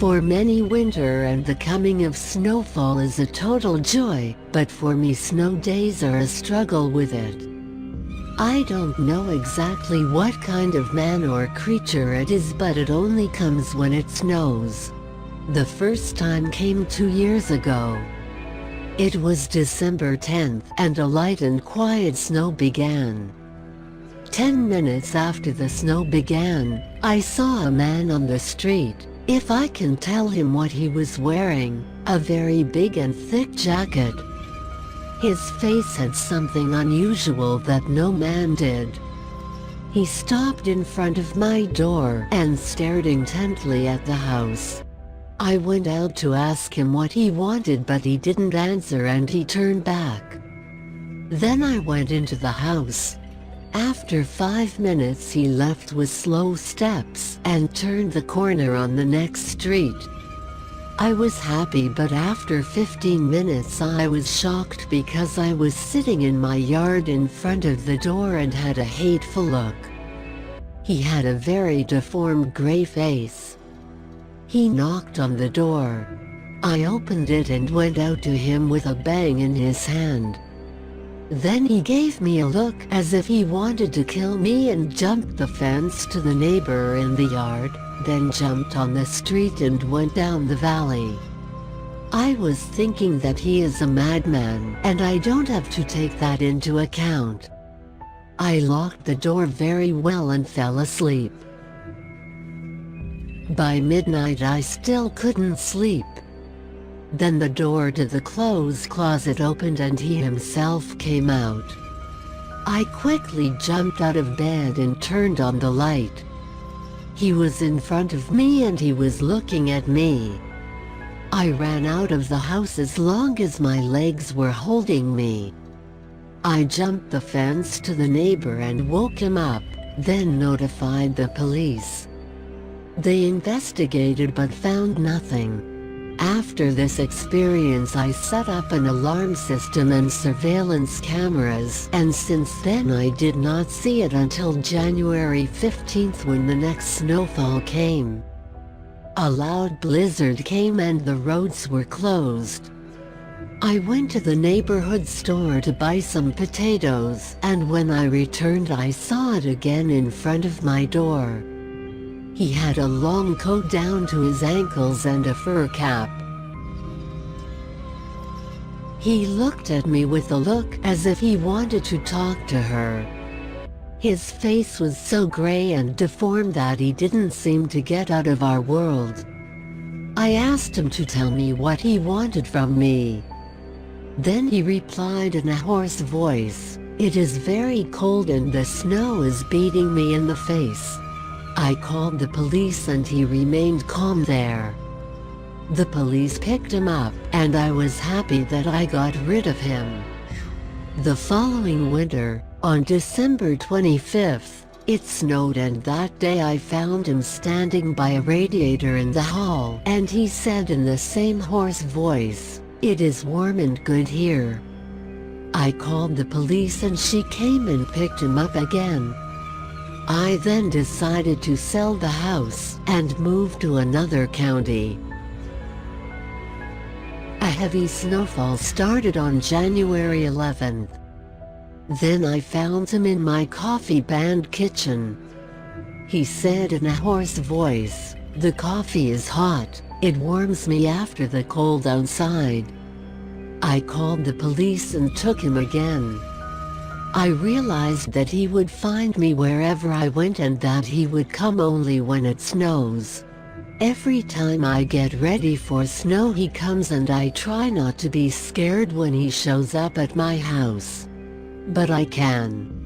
For many, winter and the coming of snowfall is a total joy, but for me snow days are a struggle with it. I don't know exactly what kind of man or creature it is, but it only comes when it snows. The first time came 2 years ago. It was December 10th, and a light and quiet snow began. 10 minutes after the snow began, I saw a man on the street, if I can tell him what he was wearing, a very big and thick jacket. His face had something unusual that no man did. He stopped in front of my door and stared intently at the house. I went out to ask him what he wanted, but he didn't answer and he turned back. Then I went into the house. After 5 minutes he left with slow steps and turned the corner on the next street. I was happy, but after 15 minutes I was shocked because I was sitting in my yard in front of the door and had a hateful look. He had a very deformed gray face. He knocked on the door. I opened it and went out to him with a bang in his hand. Then he gave me a look as if he wanted to kill me and jumped the fence to the neighbor in the yard, then jumped on the street and went down the valley. I was thinking that he is a madman, and I don't have to take that into account. I locked the door very well and fell asleep. By midnight I still couldn't sleep. Then the door to the clothes closet opened and he himself came out. I quickly jumped out of bed and turned on the light. He was in front of me and he was looking at me. I ran out of the house as long as my legs were holding me. I jumped the fence to the neighbor and woke him up, then notified the police. They investigated but found nothing. After this experience I set up an alarm system and surveillance cameras, and since then I did not see it until January 15th when the next snowfall came. A loud blizzard came and the roads were closed. I went to the neighborhood store to buy some potatoes, and when I returned I saw it again in front of my door. He had a long coat down to his ankles and a fur cap. He looked at me with a look as if he wanted to talk to her. His face was so gray and deformed that he didn't seem to get out of our world. I asked him to tell me what he wanted from me. Then he replied in a hoarse voice, "It is very cold and the snow is beating me in the face." I called the police and he remained calm there. The police picked him up, and I was happy that I got rid of him. The following winter, on December 25th, it snowed, and that day I found him standing by a radiator in the hall, and he said in the same hoarse voice, "It is warm and good here." I called the police and she came and picked him up again. I then decided to sell the house and move to another county. A heavy snowfall started on January 11th. Then I found him in my coffee band kitchen. He said in a hoarse voice, "The coffee is hot, it warms me after the cold outside." I called the police and took him again. I realized that he would find me wherever I went and that he would come only when it snows. Every time I get ready for snow he comes, and I try not to be scared when he shows up at my house. But I can.